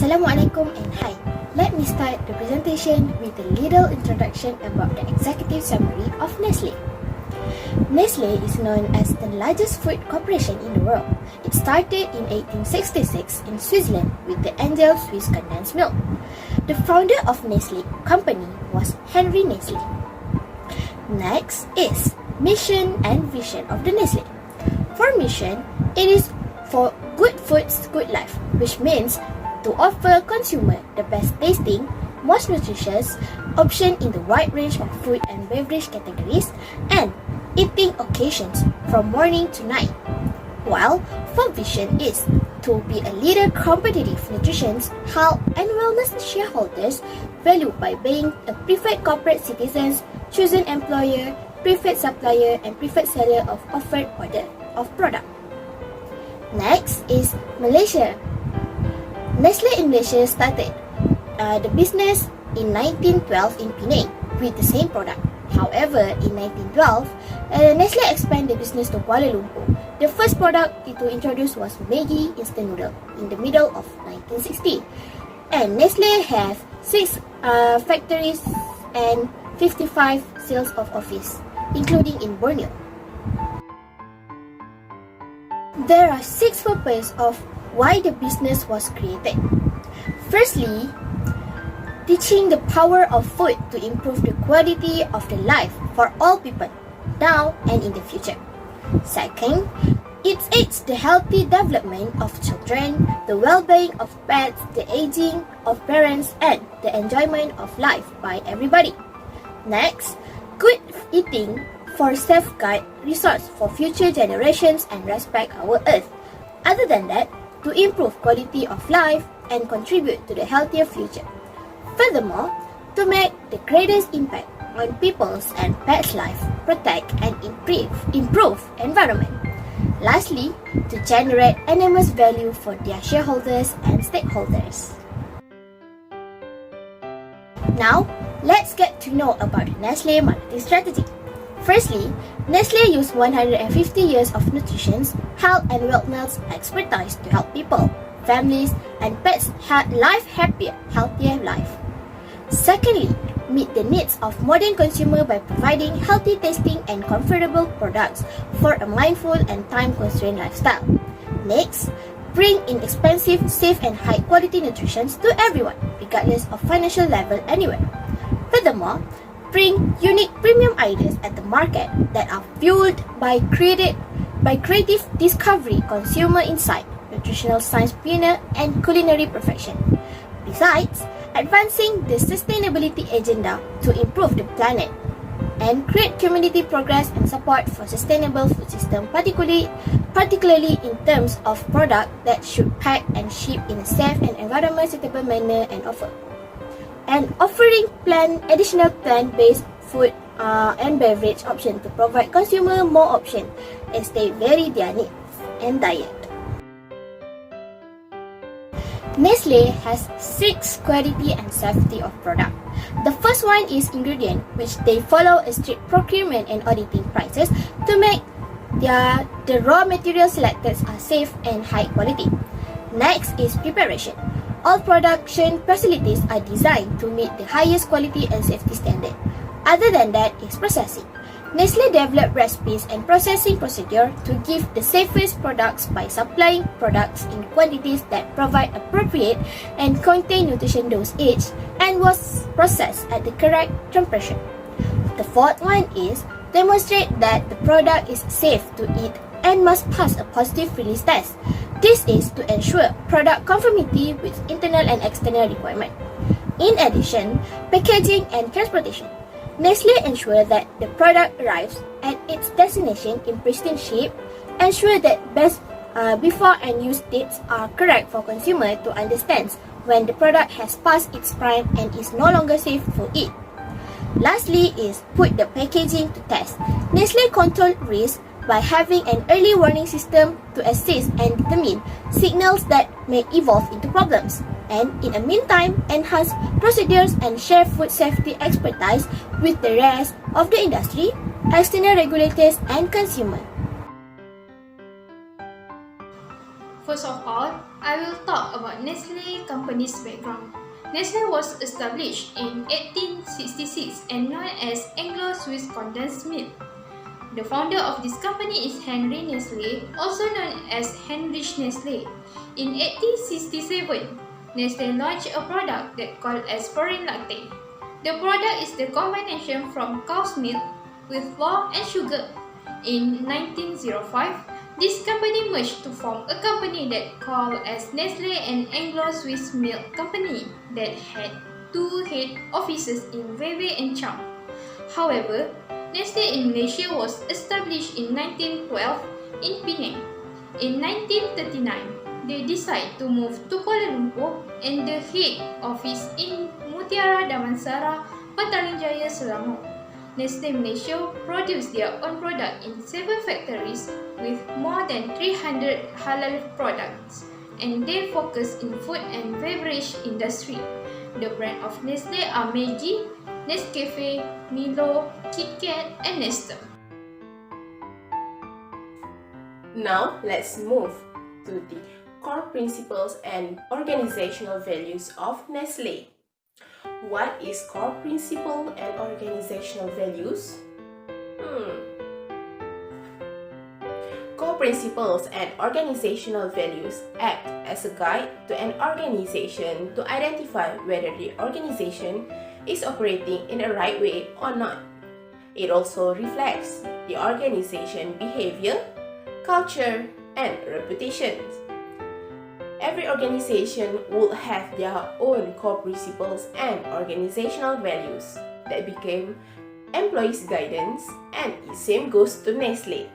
Assalamualaikum and hi. Let me start the presentation with a little introduction about the executive summary of Nestle. Nestle is known as the largest food corporation in the world. It started in 1866 in Switzerland with the Angel Swiss condensed milk. The founder of Nestle company was Henry Nestle. Next is mission and vision of the Nestle. For mission, it is for good foods, good life, which means to offer consumer the best tasting, most nutritious option in the wide range of food and beverage categories and eating occasions from morning to night. While for vision is to be a leader competitive nutrition, health and wellness shareholders valued by being a preferred corporate citizens, chosen employer, preferred supplier and preferred seller of offered order of product. Next is Malaysia. Nestle in Malaysia started the business in 1912 in Penang with the same product. However, in 1912, Nestle expanded the business to Kuala Lumpur. The first product to introduce was Maggi instant noodle in the middle of 1960. And Nestle has 6 factories and 55 sales of office, including in Borneo. There are 6 purposes of why the business was created. Firstly, teaching the power of food to improve the quality of the life for all people, now and in the future. Second, it aids the healthy development of children, the well-being of pets, the aging of parents, and the enjoyment of life by everybody. Next, good eating for safeguard resource for future generations and respect our earth. Other than that, to improve quality of life and contribute to the healthier future. Furthermore, to make the greatest impact on people's and pets' life, protect and improve environment. Lastly, to generate enormous value for their shareholders and stakeholders. Now, let's get to know about the Nestle marketing strategy. Firstly, Nestle used 150 years of nutrition, health and wellness expertise to help people, families, and pets live happier, healthier life. Secondly, meet the needs of modern consumer by providing healthy tasting and comfortable products for a mindful and time-constrained lifestyle. Next, bring inexpensive, safe and high-quality nutrition to everyone, regardless of financial level anywhere. Furthermore, bring unique premium ideas at the market that are fueled by creative discovery, consumer insight, nutritional science pioneer, and culinary perfection. Besides, advancing the sustainability agenda to improve the planet and create community progress and support for sustainable food system, particularly in terms of product that should pack and ship in a safe and environment suitable manner and offering additional plant-based food and beverage option to provide consumer more option as they vary their needs and diet. Nestle has 6 quality and safety of product. The first one is ingredient, which they follow a strict procurement and auditing process to make the raw materials selected are safe and high quality. Next is preparation. All production facilities are designed to meet the highest quality and safety standard. Other than that is processing. Nestle developed recipes and processing procedure to give the safest products by supplying products in quantities that provide appropriate and contain nutrition dosage and was processed at the correct temperature. The fourth one is demonstrate that the product is safe to eat and must pass a positive release test. This is to ensure product conformity with internal and external requirements. In addition, packaging and transportation. Nestle ensure that the product arrives at its destination in pristine shape, ensure that before and use dates are correct for consumer to understand when the product has passed its prime and is no longer safe for it. Lastly is put the packaging to test. Nestle control risk by having an early warning system to assist and determine signals that may evolve into problems, and in the meantime enhance procedures and share food safety expertise with the rest of the industry, external regulators and consumers. First of all, I will talk about Nestle company's background. Nestle was established in 1866 and known as Anglo-Swiss Condensed Milk. The founder of this company is Henry Nestle, also known as Heinrich Nestle. In 1867, Nestle launched a product that called as foreign latte. The product is the combination from cow's milk with flour and sugar. In 1905, this company merged to form a company that called as Nestle and Anglo-Swiss Milk Company that had two head offices in Vevey and Cham. However, Nestle in Malaysia was established in 1912 in Penang. In 1939, they decided to move to Kuala Lumpur and the head office in Mutiara Damansara, Petaling Jaya, Selangor. Nestle Malaysia produced their own product in 7 factories with more than 300 halal products, and they focus in food and beverage industry. The brand of Nestle are Maggi, Nescafe, Milo, KitKat, and Nestle. Now let's move to the core principles and organizational values of Nestle. What is core principle and organizational values? Core principles and organizational values act as a guide to an organization to identify whether the organization is operating in the right way or not. It also reflects the organization behavior, culture, and reputation. Every organization will have their own core principles and organizational values that became employees' guidance, and the same goes to Nestle.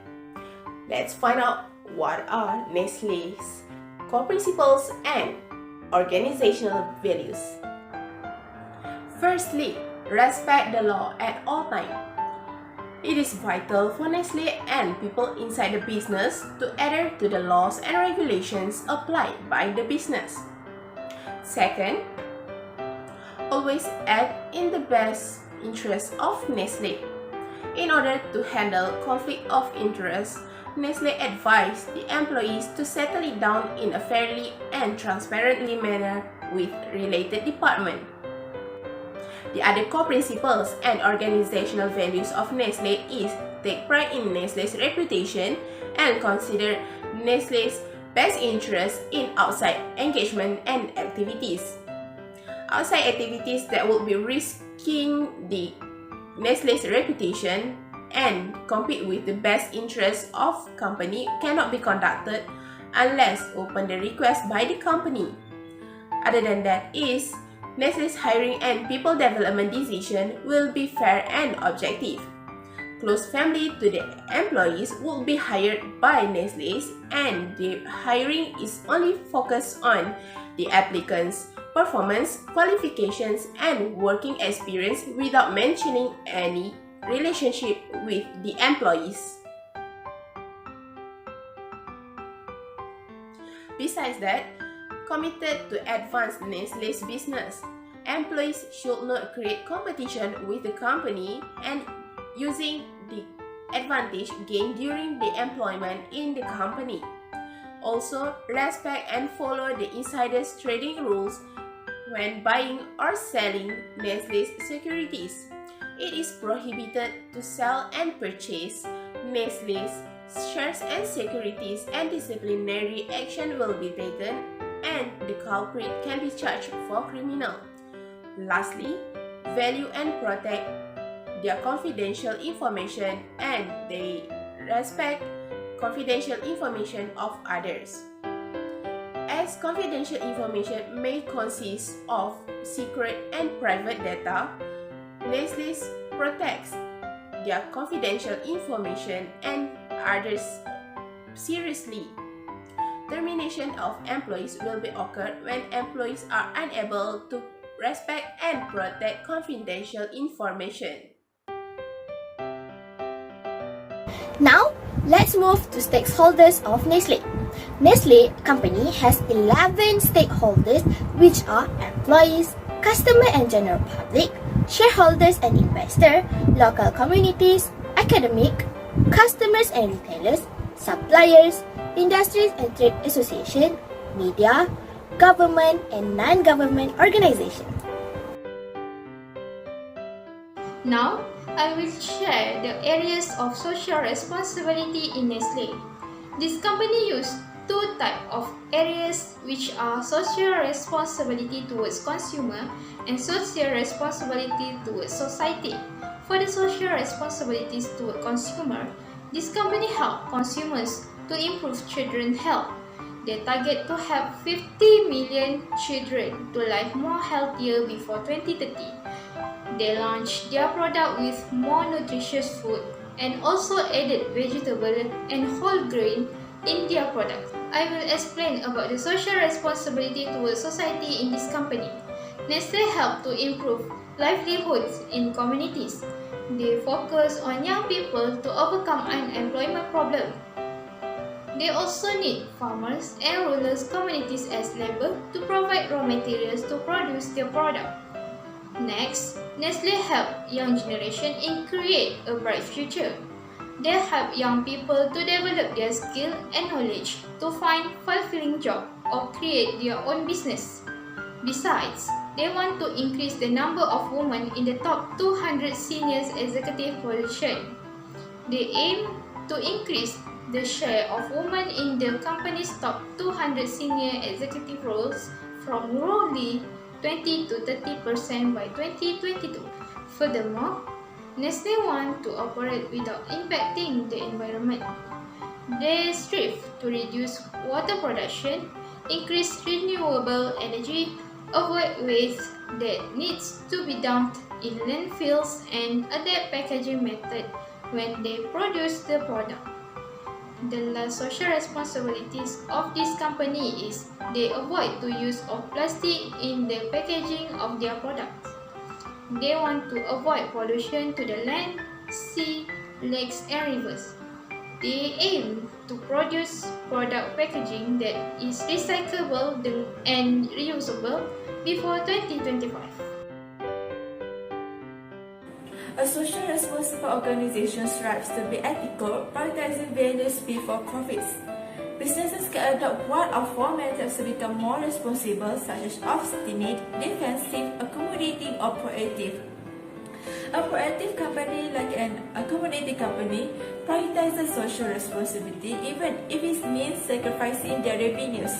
Let's find out what are Nestle's core principles and organizational values. Firstly, respect the law at all times. It is vital for Nestle and people inside the business to adhere to the laws and regulations applied by the business. Second, always act in the best interest of Nestle. In order to handle conflict of interest, Nestle advised the employees to settle it down in a fairly and transparently manner with related department. The other core principles and organizational values of Nestle is take pride in Nestle's reputation and consider Nestle's best interest in outside engagement and activities. Outside activities that would be risking the Nestle's reputation and compete with the best interest of company cannot be conducted unless upon the request by the company. Other than that is Nestle's hiring and people development decision will be fair and objective. Close family to the employees will be hired by Nestle's, and the hiring is only focused on the applicant's performance, qualifications, and working experience without mentioning any relationship with the employees. Besides that, committed to advance Nestle's business, employees should not create competition with the company and using the advantage gained during the employment in the company. Also, respect and follow the insider's trading rules when buying or selling Nestle's securities. It is prohibited to sell and purchase Nestle's shares and securities, and disciplinary action will be taken, and the culprit can be charged for criminal. Lastly, value and protect their confidential information, and they respect confidential information of others. As confidential information may consist of secret and private data, Nestle protects their confidential information and others seriously. Termination of employees will be occurred when employees are unable to respect and protect confidential information. Now, let's move to stakeholders of Nestle. Nestle company has 11 stakeholders, which are employees, customer and general public, shareholders and investors, local communities, academic, customers and retailers, suppliers, industries and trade association, media, government and non-government organizations. Now, I will share the areas of social responsibility in Nestle. This company uses two types of areas, which are social responsibility towards consumer and social responsibility towards society. For the social responsibilities toward consumer, this company helps consumers to improve children's health. They target to help 50 million children to live more healthier before 2030. They launched their product with more nutritious food and also added vegetable and whole grain in their products. I will explain about the social responsibility towards society in this company. Nestle help to improve livelihoods in communities. They focus on young people to overcome unemployment problem. They also need farmers and rural communities as labor to provide raw materials to produce their product. Next, Nestle help young generation in create a bright future. They help young people to develop their skill and knowledge to find fulfilling job or create their own business. Besides, they want to increase the number of women in the top 200 senior executive positions. They aim to increase the share of women in the company's top 200 senior executive roles from roughly 20 to 30% by 2022. Furthermore, Nestle wants to operate without impacting the environment. They strive to reduce water production, increase renewable energy, avoid waste that needs to be dumped in landfills, and adapt packaging method when they produce the product. The last social responsibilities of this company is they avoid the use of plastic in the packaging of their products. They want to avoid pollution to the land, sea, lakes and rivers. They aim to produce product packaging that is recyclable and reusable before 2025. A social responsible organization strives to be ethical, prioritizing values before profits. Businesses can adopt one of four methods to become more responsible, such as obstinate, defensive, accommodating, or proactive. A proactive company, like an accommodating company, prioritizes social responsibility even if it means sacrificing their revenues.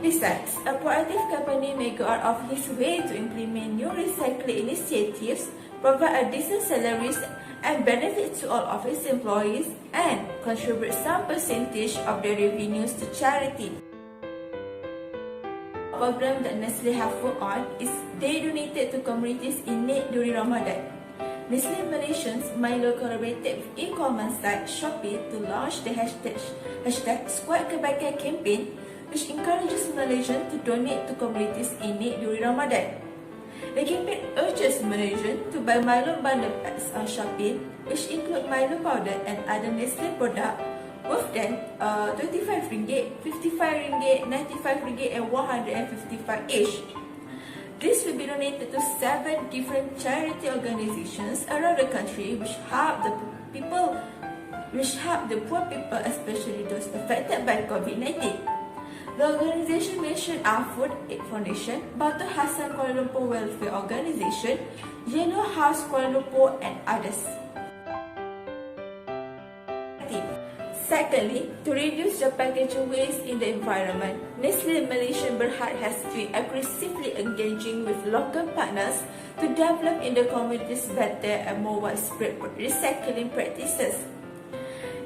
Besides, a proactive company may go out of his way to implement new recycling initiatives, provide a decent salaries and benefits to all of its employees, and contribute some percentage of their revenues to charity. The program that Nestle have worked on is they donated to communities in need during Ramadan. Nestle Malaysians Milo collaborated with e-commerce site Shopee to launch the hashtag Squad Kebaikan campaign, which encourages Malaysians to donate to communities in need during Ramadan. The campaign urges Malaysians to buy Milo bundle packs on Shopee, which include Milo powder and other Nestle products worth than RM25, RM55, RM95 and RM155 each. This will be donated to 7 different charity organizations around the country which help the poor people, especially those affected by COVID-19. The organization mentioned are Food Aid Foundation, Batu Hassan Kuala Lumpur Welfare Organisation, Yellow House Kuala Lumpur and others. Secondly, to reduce the packaging waste in the environment, Nestle Malaysian Berhad has been aggressively engaging with local partners to develop in the communities better and more widespread recycling practices.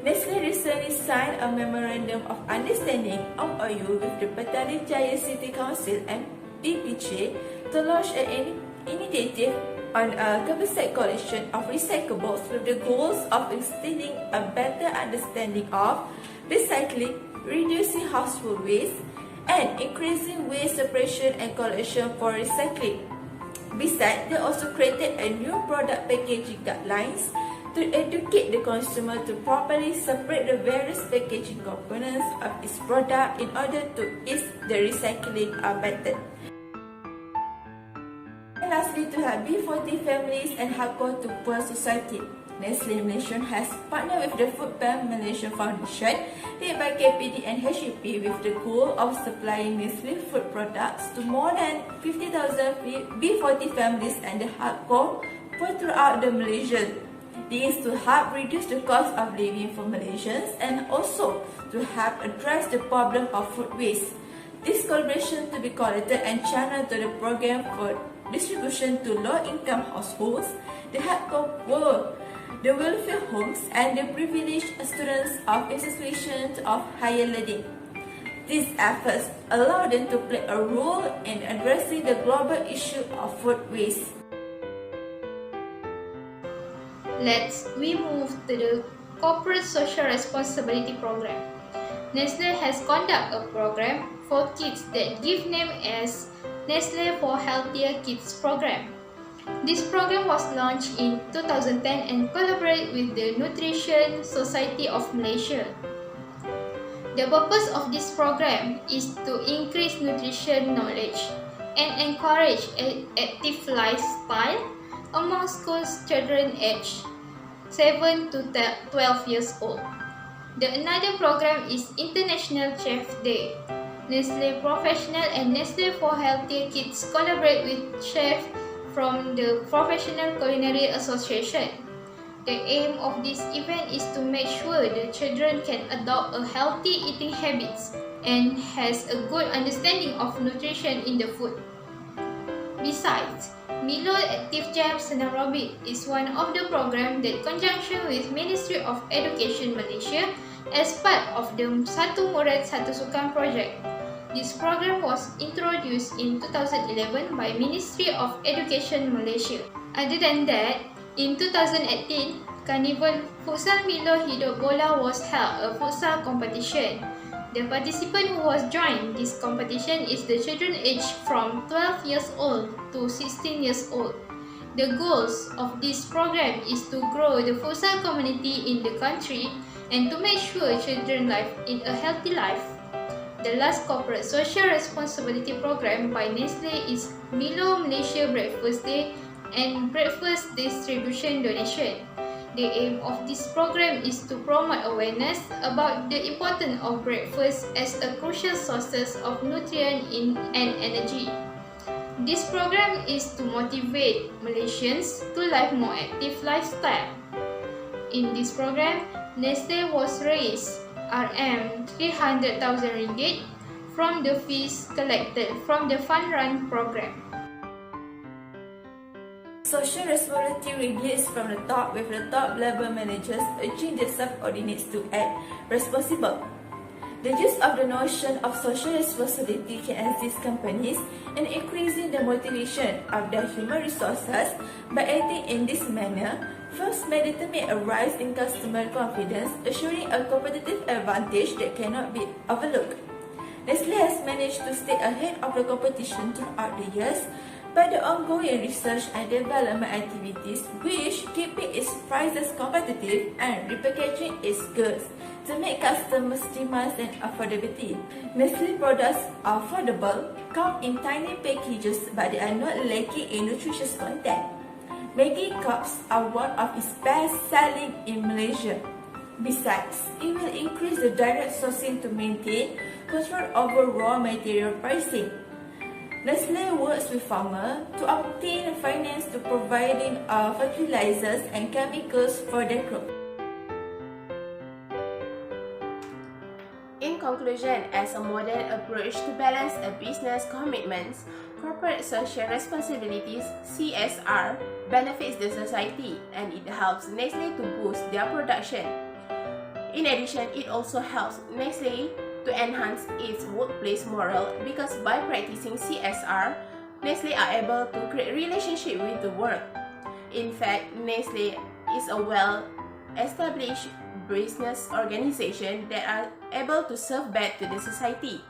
Nestle recently signed a Memorandum of Understanding (MOU) with the Petaling Jaya City Council and PPJ to launch an initiative on a composite collection of recyclables with the goals of instilling a better understanding of recycling, reducing household waste, and increasing waste separation and collection for recycling. Besides, they also created a new product packaging guidelines to educate the consumer to properly separate the various packaging components of its product in order to ease the recycling method. And lastly, to help B40 families and help to poor society. Nestle Malaysia has partnered with the Food Bank Malaysia Foundation, led by KPD and HEP, with the goal of supplying Nestle food products to more than 50,000 B40 families and the hardcore poor throughout the Malaysia. This is to help reduce the cost of living for Malaysians and also to help address the problem of food waste. This collaboration to be collected and channeled to the program for distribution to low-income households, the hardcore poor, the welfare homes, and the privileged students of institutions of higher learning. These efforts allow them to play a role in addressing the global issue of food waste. We move to the Corporate Social Responsibility Program. Nestle has conducted a program for kids that give name as Nestle for Healthier Kids Program. This program was launched in 2010 and collaborated with the Nutrition Society of Malaysia. The purpose of this program is to increase nutrition knowledge and encourage an active lifestyle among school children aged 7 to 12 years old. Another program is International Chef Day. Nestle Professional and Nestle for Healthier Kids collaborate with chefs from the Professional Culinary Association. The aim of this event is to make sure the children can adopt a healthy eating habits and has a good understanding of nutrition in the food. Besides, Milo Active Jam Senam Aerobic is one of the programs that conjunction with Ministry of Education Malaysia as part of the Satu Murid Satu Sukan project. This program was introduced in 2011 by Ministry of Education Malaysia. Other than that, in 2018, Carnival Futsal Milo Hidup Bola was held a futsal competition. The participant who was joined this competition is the children aged from 12 years old to 16 years old. The goals of this program is to grow the futsal community in the country and to make sure children live in a healthy life. The last corporate social responsibility program by Nestle is Milo Malaysia Breakfast Day and Breakfast Distribution Donation. The aim of this program is to promote awareness about the importance of breakfast as a crucial source of nutrient and energy. This program is to motivate Malaysians to live more active lifestyle. In this program, Nestle was raised RM300,000 ringgit from the fees collected from the Fund Run program. Social responsibility released from the top with the top level managers urging the subordinates to act responsible. The use of the notion of social responsibility can assist companies in increasing the motivation of their human resources by acting in this manner. First, may determine a rise in customer confidence, assuring a competitive advantage that cannot be overlooked. Nestle has managed to stay ahead of the competition throughout the years by the ongoing research and development activities, which keeping its prices competitive and repackaging its goods to make customers' demands and affordability. Nestle products are affordable, come in tiny packages, but they are not lacking in nutritious content. Maggi cups are one of its best-selling in Malaysia. Besides, it will increase the direct sourcing to maintain control over raw material pricing. Nestle works with farmers to obtain finance to providing fertilizers and chemicals for their crop. In conclusion, as a modern approach to balance a business commitments, corporate social responsibilities (CSR) benefits the society and it helps Nestle to boost their production. In addition, it also helps Nestle to enhance its workplace morale because by practicing CSR, Nestle are able to create relationship with the work. In fact, Nestle is a well-established business organization that are able to serve back to the society.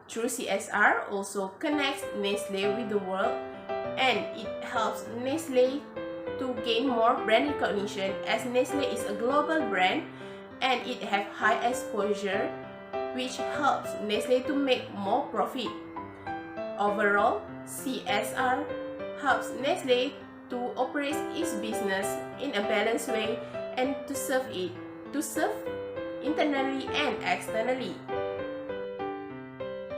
Through CSR also connects Nestle with the world and it helps Nestle to gain more brand recognition as Nestle is a global brand and it have high exposure which helps Nestle to make more profit. Overall, CSR helps Nestle to operate its business in a balanced way and to serve internally and externally.